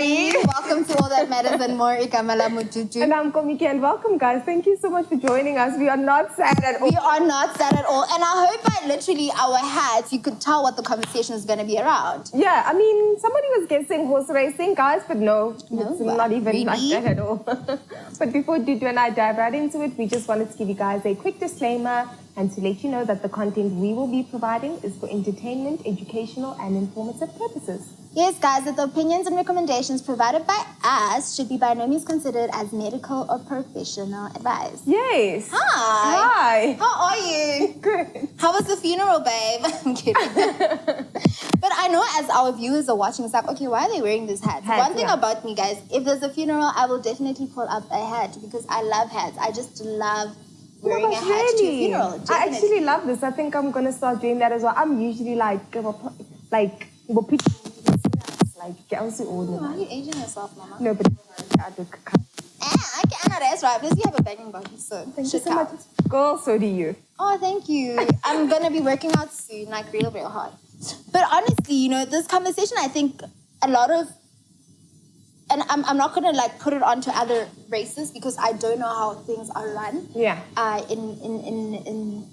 everybody. Welcome to All That Matters and More. And I'm Komiki, and welcome, guys. Thank you so much for joining us. We are not sad at all. We are not sad at all. And I hope by literally our hats, you could tell what the conversation is going to be around. Yeah, I mean, somebody was guessing horse racing, guys, but no, it's not even really? like that at all. But before Dudu and I dive right into it, we just wanted to give you guys a quick disclaimer and to let you know that the content we will be providing is for entertainment, educational, and informative purposes. Yes, guys, that the opinions and recommendations provided by us should be by no means considered as medical or professional advice. Yes. Hi. Hi. How are you? Good. How was the funeral, babe? I'm kidding. But I know as our viewers are watching, it's like, okay, why are they wearing this hat? One thing about me, guys, if there's a funeral, I will definitely pull up a hat because I love hats. I just love wearing a hat to a funeral. Definitely. I actually love this. I think I'm going to start doing that as well. I'm usually like why are you aging yourself, Mama? No, but I do. I can that's right. Because you have a banging body, so thank you so much. Girl, so do you. Oh, thank you. I'm going to be working out soon, like real hard. But honestly, you know, this conversation, I think a lot of, and I'm not going to like put it onto other races because I don't know how things are run. Yeah. In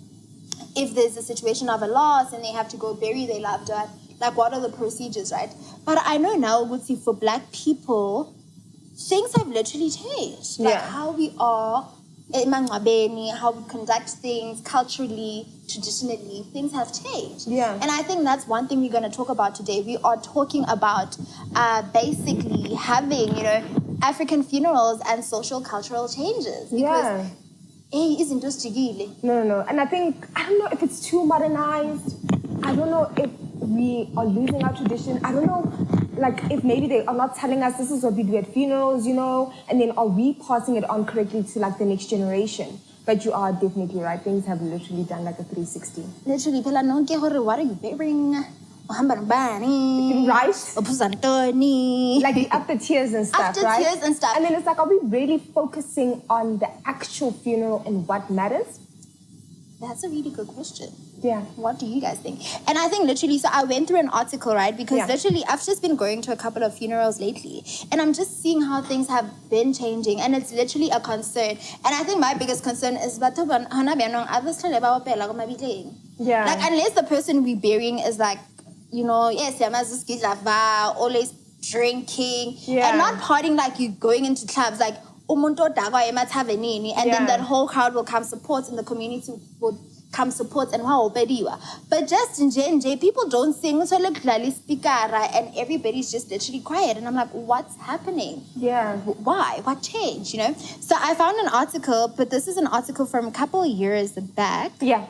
if there's a situation of a loss and they have to go bury their loved one, like what are the procedures, right? But I know now, Gutsi, for Black people, things have literally changed. Like how we are, how we conduct things culturally, traditionally, things have changed. Yeah. And I think that's one thing we're going to talk about today. We are talking about basically having, you know, African funerals and social cultural changes. Because isn't just No. And I think, I don't know if it's too modernized. I don't know if we are losing our tradition. I don't know, like, if maybe they are not telling us this is what we do at funerals, you know, and then are we passing it on correctly to, like, the next generation? But you are definitely right. Things have literally done, like, a 360. Literally, what are you bearing? Right? Like, after tears and stuff, right? After tears and stuff. And then it's like, are we really focusing on the actual funeral and what matters? That's a really good question. Yeah. What do you guys think? And I think literally, so I went through an article, right? Because literally, I've just been going to a couple of funerals lately. And I'm just seeing how things have been changing. And it's literally a concern. And I think my biggest concern is, like, unless the person we're burying is like, you know, yes, always drinking. Yeah. And not partying like you going into clubs, like, and then that whole crowd will come support and the community will come support and but just in J&J, people don't sing, so like speaker and everybody's just literally quiet, and I'm like, what's happening? Yeah. Why? What changed? You know? So I found an article, but this is an article from a couple of years back. Yeah.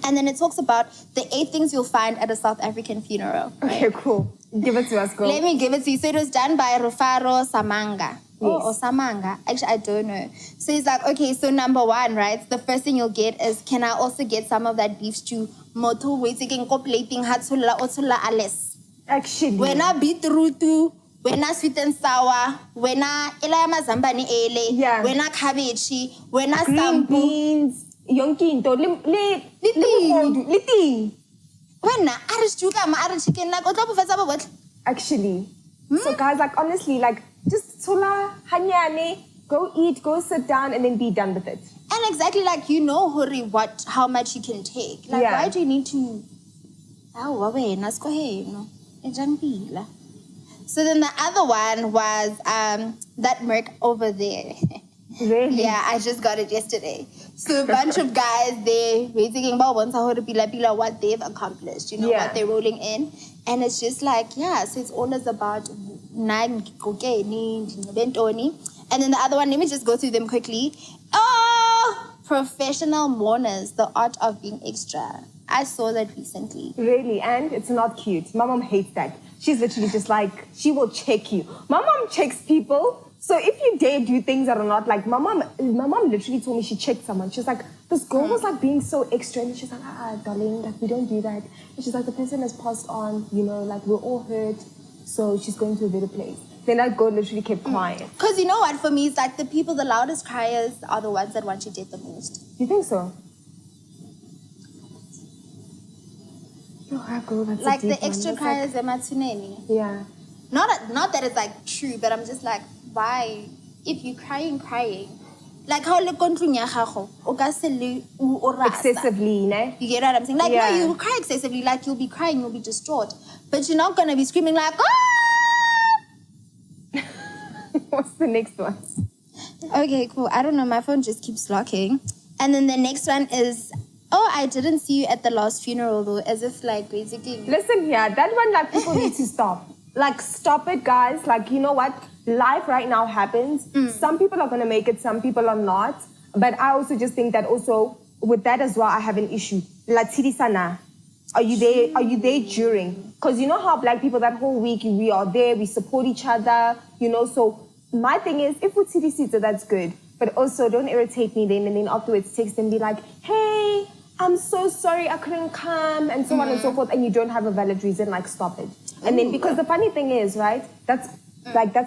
And then it talks about the 8 things you'll find at a South African funeral. Right? Okay, cool. Give it to us, girl. Let me give it to you. So it was done by Rufaro Samanga. Yes. Or Samanga. Actually, I don't know. So he's like, okay, so number 1, right? The first thing you'll get is, can I also get some of that beef stew? Moto waiting plating hatula otula ales. Actually. When I beetroot, when I sweet and sour, when I elama zambani ele, when I cabbage, when I green beans, yonki into liting. When I add chicken like what? Actually. So guys, like honestly, like just tola hanyane, go eat, go sit down, and then be done with it. And exactly, like, you know, Hori, how much you can take. Like, why do you need to? So then the other one was that Merc over there. Really? Yeah, I just got it yesterday. So a bunch of guys, they're thinking about what they've accomplished, you know, what they're rolling in. And it's just like, so it's always about and then the other one, let me just go through them quickly. Oh, professional mourners, the art of being extra. I saw that recently. Really? And it's not cute. My mom hates that. She's literally just like, she will check you. My mom checks people. So if you dare do things that are not like, my mom literally told me she checked someone. She's like, this girl was like being so extra. And she's like, darling, like we don't do that. And she's like, the person has passed on, you know, like we're all hurt. So she's going to a better place. Then that girl literally kept quiet. Because you know what, for me, it's like the people, the loudest criers are the ones that want you dead the most. You think so? Oh, girl, that's like the extra criers, the matsuneni. Yeah. Not that it's like true, but I'm just like, why? If you're crying, like how le kontlong ya gago o ka se le o rasa. Excessively, ne? You get what I'm saying? Like, Yeah. no, you cry excessively, like you'll be crying, you'll be distraught. But you're not gonna be screaming like, ah! What's the next one? Okay, cool. I don't know, my phone just keeps locking. And then the next one is, oh, I didn't see you at the last funeral though, as if like basically. Listen here, that one, like, people need to stop. Like, stop it, guys. Like, you know what? Life right now happens. Some people are going to make it, some people are not. But I also just think that also, with that as well, I have an issue. Latidi sana. Are you there? Are you there during? Because you know how black people, that whole week, we are there, we support each other, you know. So my thing is, if we TDC, so that's good. But also, don't irritate me then, and then afterwards text and be like, hey, I'm so sorry I couldn't come, and so on and so forth, and you don't have a valid reason, like, stop it. And then, because the funny thing is, right, that's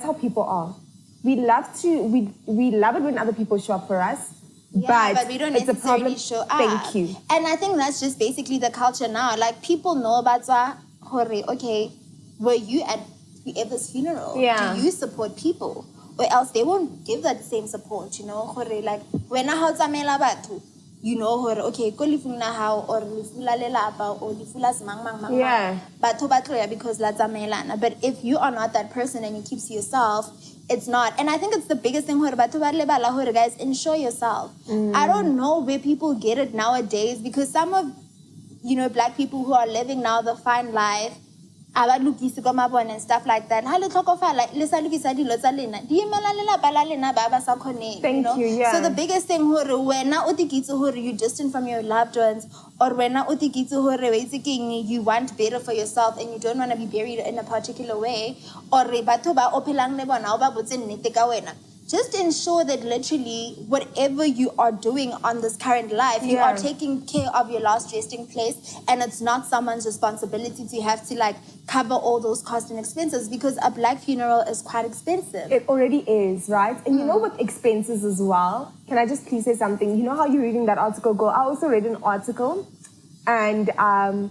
how people are. We love it when other people show up for us, but we don't it's a necessarily problem. show up. Thank you. And I think that's just basically the culture now. Like, people know about okay, were you at whoever's funeral? Yeah. Do you support people? Or else they won't give that same support, you know? Like, when I had tsamela batho, you know, okay, ko lefu na hao or lefu la lelapa or lefu la mang. Yeah. Batho ba tloya because la tsamaelana. But if you are not that person and you keep to yourself, it's not. And I think it's the biggest thing, batho ba lebala hore, guys, ensure yourself. I don't know where people get it nowadays, because some of, you know, black people who are living now the fine life, and stuff like that. Thank you, yeah. So the biggest thing, you're distant from your loved ones, or you want better for yourself and you don't want to be buried in a particular way, or just ensure that literally whatever you are doing on this current life, you are taking care of your last resting place, and it's not someone's responsibility to have to like cover all those costs and expenses, because a black funeral is quite expensive. It already is, right? And you know what expenses as well? Can I just please say something? You know how you're reading that article, girl? I also read an article, and I'm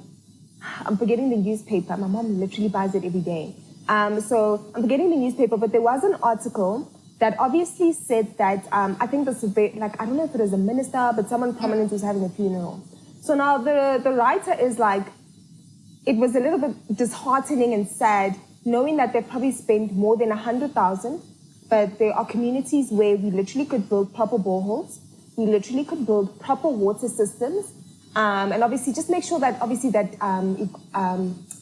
forgetting the newspaper. My mom literally buys it every day. So I'm forgetting the newspaper, but there was an article that obviously said that, I think this is like, I don't know if it was a minister, but someone prominent was having a funeral. So now the writer is like, it was a little bit disheartening and sad knowing that they probably spent more than 100,000, but there are communities where we literally could build proper boreholes, we literally could build proper water systems, and obviously just make sure that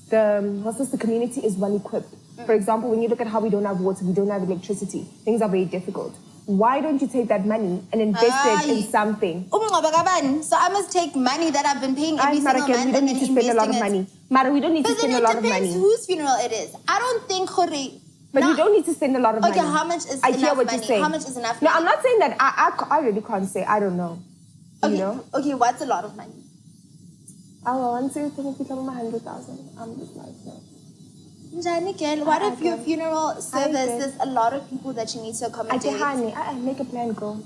the community is well equipped. For example, when you look at how we don't have water, we don't have electricity, things are very difficult. Why don't you take that money and invest it in something? So I must take money that I've been paying every single month. We don't need to spend a lot of money. Mara, we don't need to spend a lot of money. It depends whose funeral it is. I don't think But you don't need to spend a lot of money. Okay, how much is I enough hear what money? you're saying. How much is enough No, money? I'm not saying that. I really can't say. I don't know. Okay, you know? Okay, what's a lot of money? I want to think it's 100,000. I'm just like, no. What if your funeral service there's a lot of people that you need to accommodate? Make a plan, girl.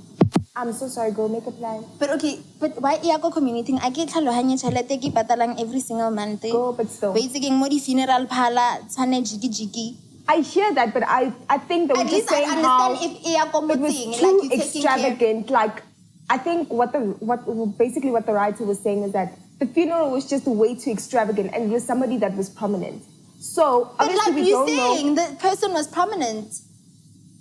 I'm so sorry, girl. Make a plan. But why Iako community? I get patalang every single month. Go, but still. Basically, modi funeral pala, tane jiki. I hear that, but I think that at least I understand if Iako it was too extravagant. Like, I think what the writer was saying is that the funeral was just way too extravagant, and it was somebody that was prominent. So obviously we don't know. But like you're saying, the person was prominent.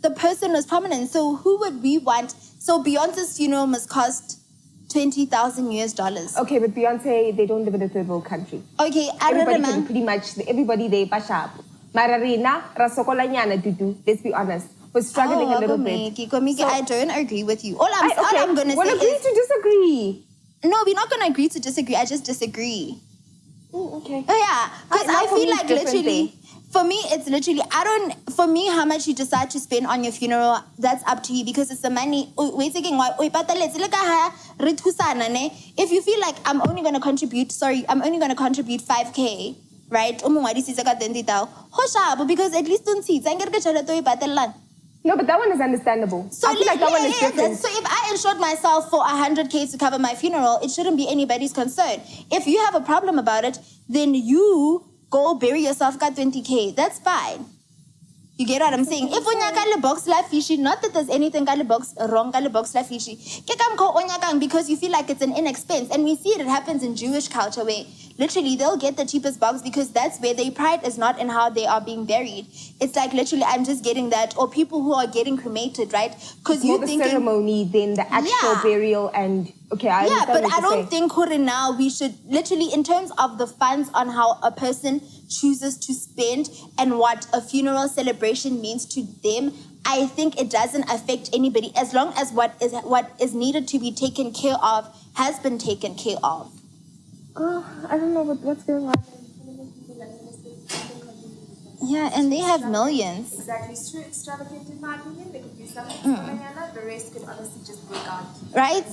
The person was prominent. So who would we want? So Beyonce's funeral must cost $20,000 US. Okay, but Beyonce, they don't live in a third world country. Okay, I remember. Pretty much everybody there bash up. Mararina, rasokolanyana dudu. Let's be honest, we're struggling a little bit. So, I don't agree with you. All I'm gonna say we'll agree to disagree. No, we're not gonna agree to disagree. I just disagree. Okay. Oh yeah, because I feel like literally, for me, it's literally, for me, how much you decide to spend on your funeral, that's up to you, because it's the money. If you feel like I'm only going to contribute 5K, right? Because at least don't see. No, but that one is understandable. So I feel like that one is different. So if I insured myself for 100K to cover my funeral, it shouldn't be anybody's concern. If you have a problem about it, then you go bury yourself, got 20K. That's fine. You get what I'm saying? If onyaka le box la fishy, not that there's anything wrong le box la fishy. Ke kam ko onyakang because you feel like it's an inexpense. And we see it happens in Jewish culture where literally they'll get the cheapest box because that's where their pride is not in how they are being buried. It's like literally I'm just getting that, or people who are getting cremated, right? Because you think the ceremony than the actual burial and okay, I understand but what I you're don't saying. think now we should literally in terms of the funds on how a person chooses to spend and what a funeral celebration means to them. I think it doesn't affect anybody as long as what is needed to be taken care of has been taken care of. Oh, I don't know what's going on. Yeah, and they have millions. Exactly. It's too extravagant in my opinion. They could do something for Manana. The rest could honestly just break out. Right?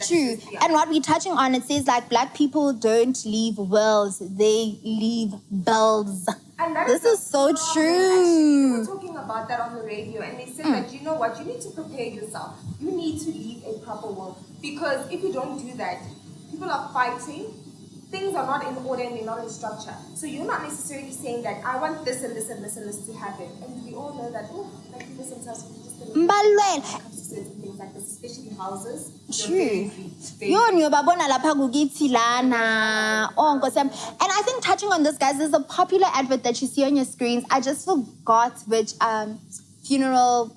True. And what we're touching on, it says like black people don't leave wills, they leave bells. And this is so true. Actually, we were talking about that on the radio, and they said that, you know what, you need to prepare yourself. You need to leave a proper will. Because if you don't do that, people are fighting. Things are not in order and they're not in structure. So you're not necessarily saying that I want this and this and this and this to happen. And we all know that, like people sometimes we just don't things like this, especially houses. True. And I think touching on this, guys, there's a popular advert that you see on your screens. I just forgot which funeral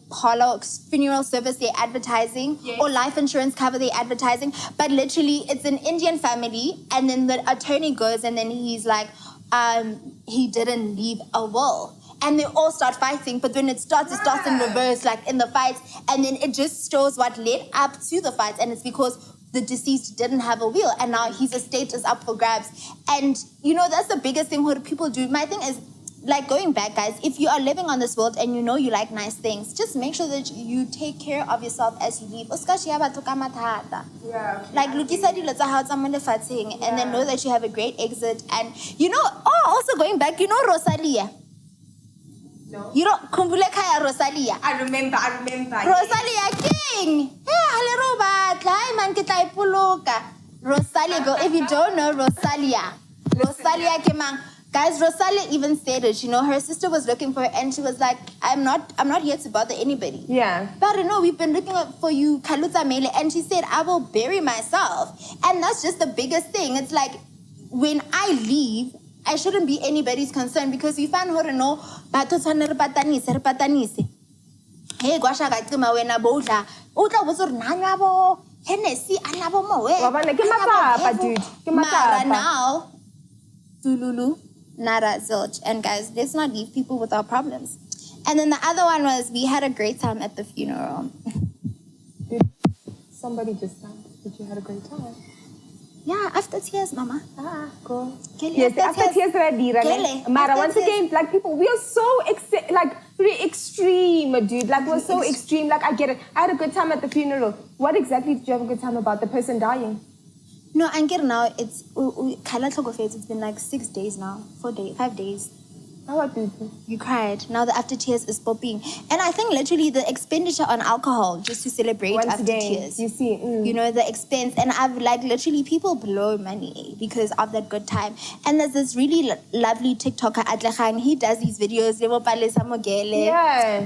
service they're advertising, or life insurance cover they're advertising. But literally, it's an Indian family, and then the attorney goes, and then he's like, he didn't leave a will. And they all start fighting, but when it starts in reverse, like in the fights, and then it just shows what led up to the fights, and it's because the deceased didn't have a will, and now his estate is up for grabs. And, that's the biggest thing what people do. My thing is, like, going back, guys, if you are living on this world and you know you like nice things, just make sure that you take care of yourself as you leave. Yeah. Like, lukisa dilo tsa hao tsa mo lefatsheng, and then know that you have a great exit. And, also going back, Rosalia. No. Kumbule kaya Rosalia. I remember. Rosalia King. Rosalia, go. If you don't know Rosalia Kemang. Guys, Rosalia even said it, her sister was looking for her and she was like, I'm not here to bother anybody. Yeah. But no, we've been looking for you, Kaluta Mele, and she said, I will bury myself. And that's just the biggest thing. It's like, when I leave, I shouldn't be anybody's concern because we find her to know, hey, Guasha Gatima, when I bought her, Uta was a Nanabo, Hennessy, and Nabo Mara now, Tululu. Nara zilch. And guys, let's not leave people with our problems. And then the other one was we had a great time at the funeral. Did somebody just said that you had a great time? Yeah, after tears, mama. Cool. Yes, after tears already, right? Mara, once again, black people, we are so pretty extreme, dude. Like, we're so extreme. Like, I get it. I had a good time at the funeral. What exactly did you have a good time about? The person dying? No, Anger now, it's been like 6 days now, 5 days. How about you? You cried. Now the after tears is popping. And I think literally the expenditure on alcohol just to celebrate after tears. You see. The expense. And I've literally people blow money because of that good time. And there's this really lovely TikToker, Atlechang. He does these videos. Yeah.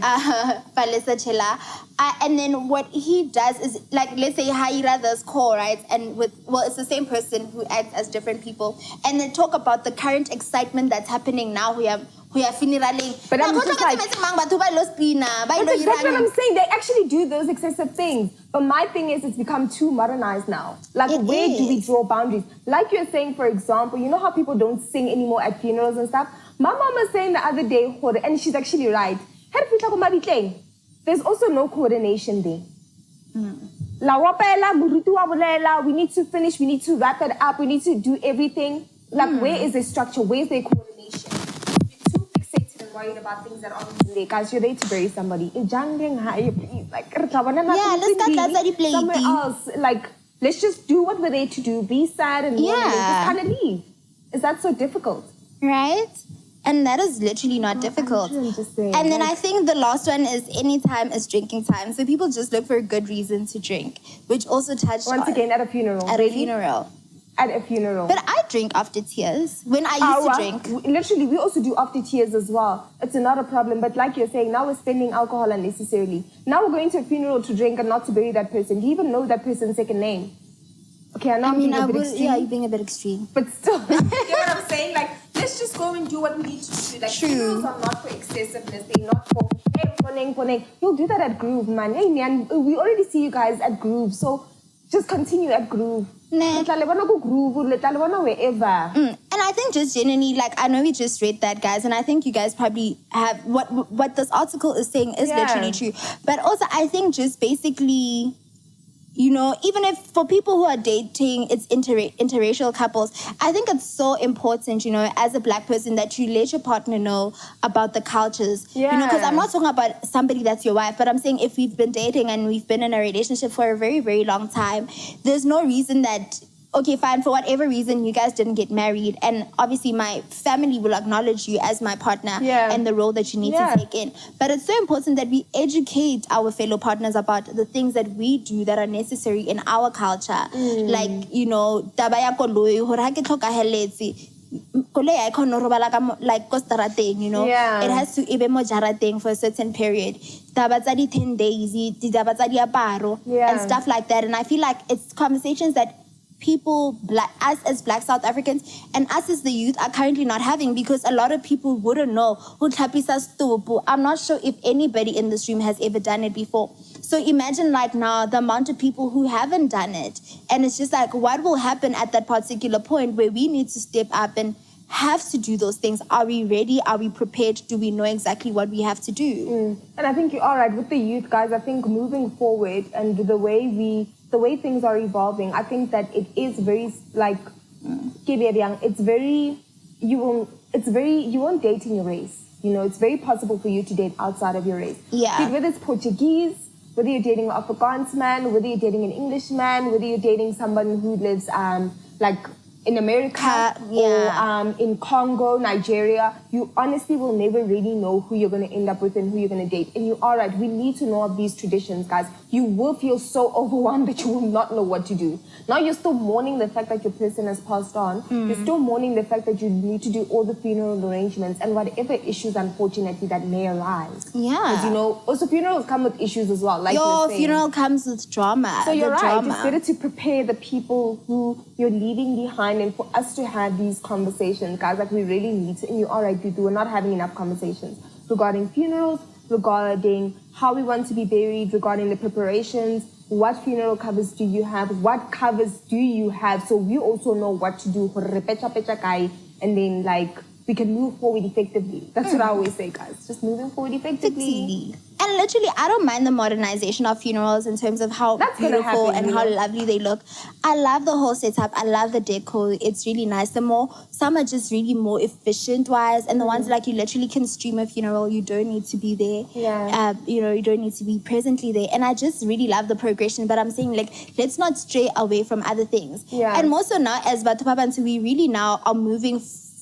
And then what he does is, like, let's say Haira does call, right? And it's the same person who acts as different people. And they talk about the current excitement that's happening now. We are funerally. But I'm just like, that's exactly what I'm saying. They actually do those excessive things. But my thing is, it's become too modernized now. Like, where do we draw boundaries? Like you're saying, for example, you know how people don't sing anymore at funerals and stuff? My mom was saying the other day, and she's actually right. There's also no coordination there. We need to finish, we need to wrap it up, we need to do everything. Like, where is the structure? Where's the coordination? You're too fixated and worried about things that aren't there. Guys, you're there to bury somebody. Please. Like, somewhere else. Like, let's just do what we're there to do. Be sad and just kind of leave. Is that so difficult? Right? And that is literally not difficult. And then I think the last one is anytime is drinking time. So people just look for a good reason to drink, which also touched once again at a funeral. At a funeral. at a funeral. But I drink after tears when I used to drink. Literally, we also do after tears as well. It's not a problem. But like you're saying, now we're spending alcohol unnecessarily. Now we're going to a funeral to drink and not to bury that person. Do you even know that person's second name? Okay, I know I'm being a bit extreme. Yeah, you're being a bit extreme. But still, you know what I'm saying? Like, let's just go and do what we need to do. Like, funerals are not for excessiveness. They're not for, hey, poneng. You'll do that at Groove, man. Hey, man, we already see you guys at Groove. So just continue at Groove. Nah. Wherever. And I think just genuinely, like, I know we just read that, guys, and I think you guys probably have what this article is saying is literally true. But also, I think just basically, you know, even if for people who are dating, it's interracial couples, I think it's so important, you know, as a Black person that you let your partner know about the cultures. Yeah. You know, because I'm not talking about somebody that's your wife, but I'm saying if we've been dating and we've been in a relationship for a very, very long time, there's no reason that, okay, fine, for whatever reason, you guys didn't get married. And obviously my family will acknowledge you as my partner and the role that you need to take in. But it's so important that we educate our fellow partners about the things that we do that are necessary in our culture. Like, you know, tabaya koloi, hore ha ke tlhokaheletse, koloi ha e kgone ho robala ka like ko straateng, you know. It has to be mo jarateng for a certain period. Taba tsa di 10 days, taba tsa diaparo and stuff like that. And I feel like it's conversations that people, us as Black South Africans and us as the youth are currently not having, because a lot of people wouldn't know. I'm not sure if anybody in this room has ever done it before. So imagine like now the amount of people who haven't done it. And it's just like, what will happen at that particular point where we need to step up and have to do those things? Are we ready? Are we prepared? Do we know exactly what we have to do? And I think you're all right with the youth, guys. I think moving forward and the way things are evolving, I think that it is very like it's very you won't date in your race. You know, it's very possible for you to date outside of your race. Yeah. Whether it's Portuguese, whether you're dating an Afrikaans man, whether you're dating an English man, whether you're dating someone who lives like in America or in Congo, Nigeria, you honestly will never really know who you're going to end up with and who you're going to date. And you are right, we need to know of these traditions, guys. You will feel so overwhelmed that you will not know what to do. Now you're still mourning the fact that your person has passed on. You're still mourning the fact that you need to do all the funeral arrangements and whatever issues, unfortunately, that may arise. Yeah. Because, you know, also funerals come with issues as well. Like your funeral comes with drama. So you're right. Drama. It's better to prepare the people who you're leaving behind and for us to have these conversations, guys, like we really need to. And you're all right, we're not having enough conversations regarding funerals, regarding how we want to be buried, regarding the preparations, what funeral covers do you have, what covers do you have, so we also know what to do, and then like we can move forward effectively. That's what I always say, guys. Just moving forward effectively. And literally, I don't mind the modernization of funerals in terms of how beautiful and how lovely they look. I love the whole setup. I love the decor. It's really nice. Some are just really more efficient-wise, and the ones like you literally can stream a funeral. You don't need to be there. Yeah. You know, you don't need to be presently there. And I just really love the progression. But I'm saying, like, let's not stray away from other things. Yeah. And more so now, as Batho Pabantu, we really now are moving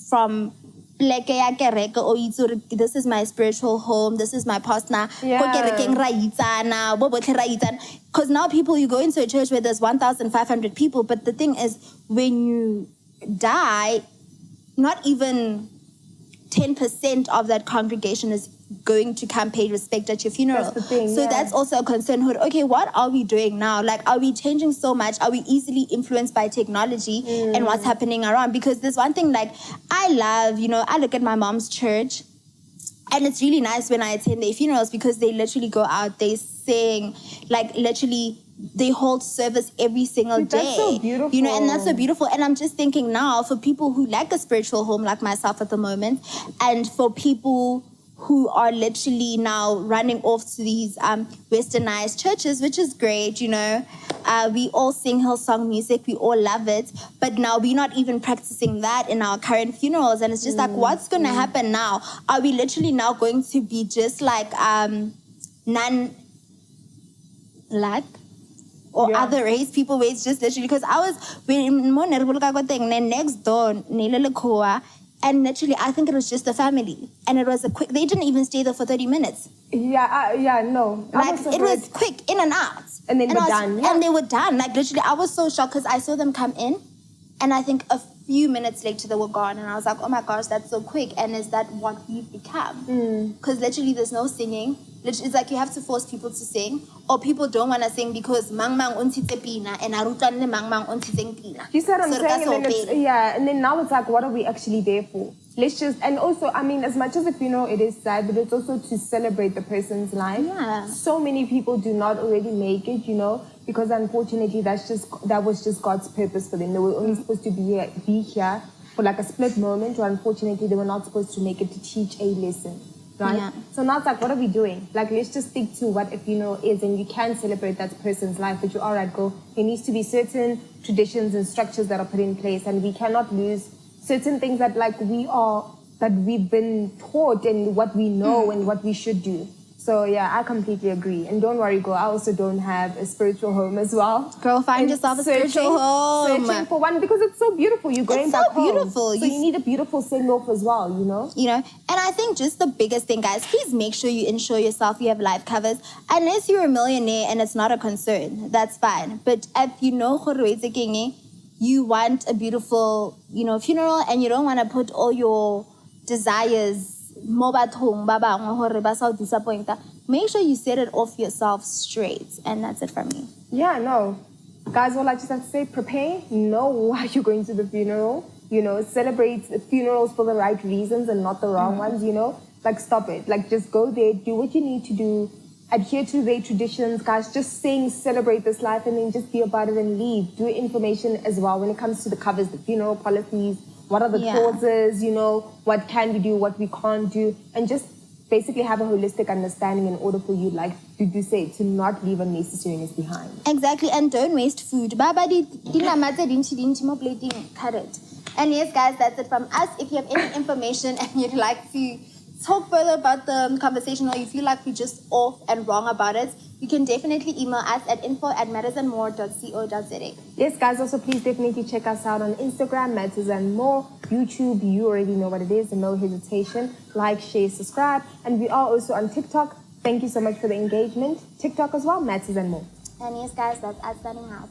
from like this is my spiritual home, this is my partner. Because now people, you go into a church where there's 1,500 people, but the thing is, when you die, not even 10% of that congregation is going to come pay respect at your funeral. That's the thing, so that's also a concern. Okay, what are we doing now? Like, are we changing so much? Are we easily influenced by technology and what's happening around? Because there's one thing, like, I love, you know, I look at my mom's church, and it's really nice when I attend their funerals because they literally go out, they sing, like, literally, they hold service every single day. That's so beautiful. You know, and that's so beautiful. And I'm just thinking now, for people who lack a spiritual home like myself at the moment, and for people who are literally now running off to these westernized churches, which is great, you know. We all sing Hillsong music, we all love it, but now we're not even practicing that in our current funerals. And it's just like, what's going to happen now? Are we literally now going to be just like non-black or other race people, where it's just literally, because I was next door, and literally, I think it was just a family. And it was they didn't even stay there for 30 minutes. No. Like, it was quick, in and out. And then we're done. And they were done. Like, literally, I was so shocked because I saw them come in And I think a few minutes later they were gone, and I was like, oh my gosh, that's so quick. And is that what we've become? Because literally there's no singing. It's like you have to force people to sing, or people don't want to sing because mang mang untite pina and arutane mang mang untite pina. You said I'm saying, and then and then now it's like, what are we actually there for? Let's just, and also, I mean, as much as a funeral, it is sad, but it's also to celebrate the person's life. Yeah. So many people do not already make it, because unfortunately, that was just God's purpose for them. They were only supposed to be here for like a split moment, or unfortunately, they were not supposed to make it to teach a lesson. Right? Yeah. So now it's like, what are we doing? Like, let's just stick to what a funeral is, and you can celebrate that person's life, but you're all right, go. There needs to be certain traditions and structures that are put in place, and we cannot lose certain things that we've been taught and what we know and what we should do. So yeah, I completely agree. And don't worry, girl, I also don't have a spiritual home as well. Girl, find yourself a spiritual home. Searching for one, because it's so beautiful. You're going back home. It's so beautiful. So you need a beautiful send-off as well, And I think just the biggest thing, guys, please make sure you insure yourself. You have life covers. Unless you're a millionaire and it's not a concern, that's fine. But if you want a beautiful, funeral, and you don't want to put all your desires, make sure you set it off yourself straight. And that's it from me. Yeah, no. Guys, all I just have to say, prepare, know why you're going to the funeral, celebrate funerals for the right reasons and not the wrong ones, Like, stop it. Like, just go there, do what you need to do, adhere to their traditions, guys. Just sing, celebrate this life, and then just be about it and leave. Do information as well when it comes to the covers, the funeral policies, what are the clauses, what can we do, what we can't do, and just basically have a holistic understanding in order for you, like you say, to not leave unnecessariness behind. Exactly, and don't waste food. Cut it. And yes, guys, that's it from us. If you have any information and you'd like to talk further about the conversation, or you feel like we're just off and wrong about it, you can definitely email us at info@mattersandmore.co.za. Yes, guys, also please definitely check us out on Instagram, Matters and More. YouTube, you already know what it is, and no hesitation. Like, share, subscribe. And we are also on TikTok. Thank you so much for the engagement. TikTok as well, Matters and More. And yes, guys, that's us signing out.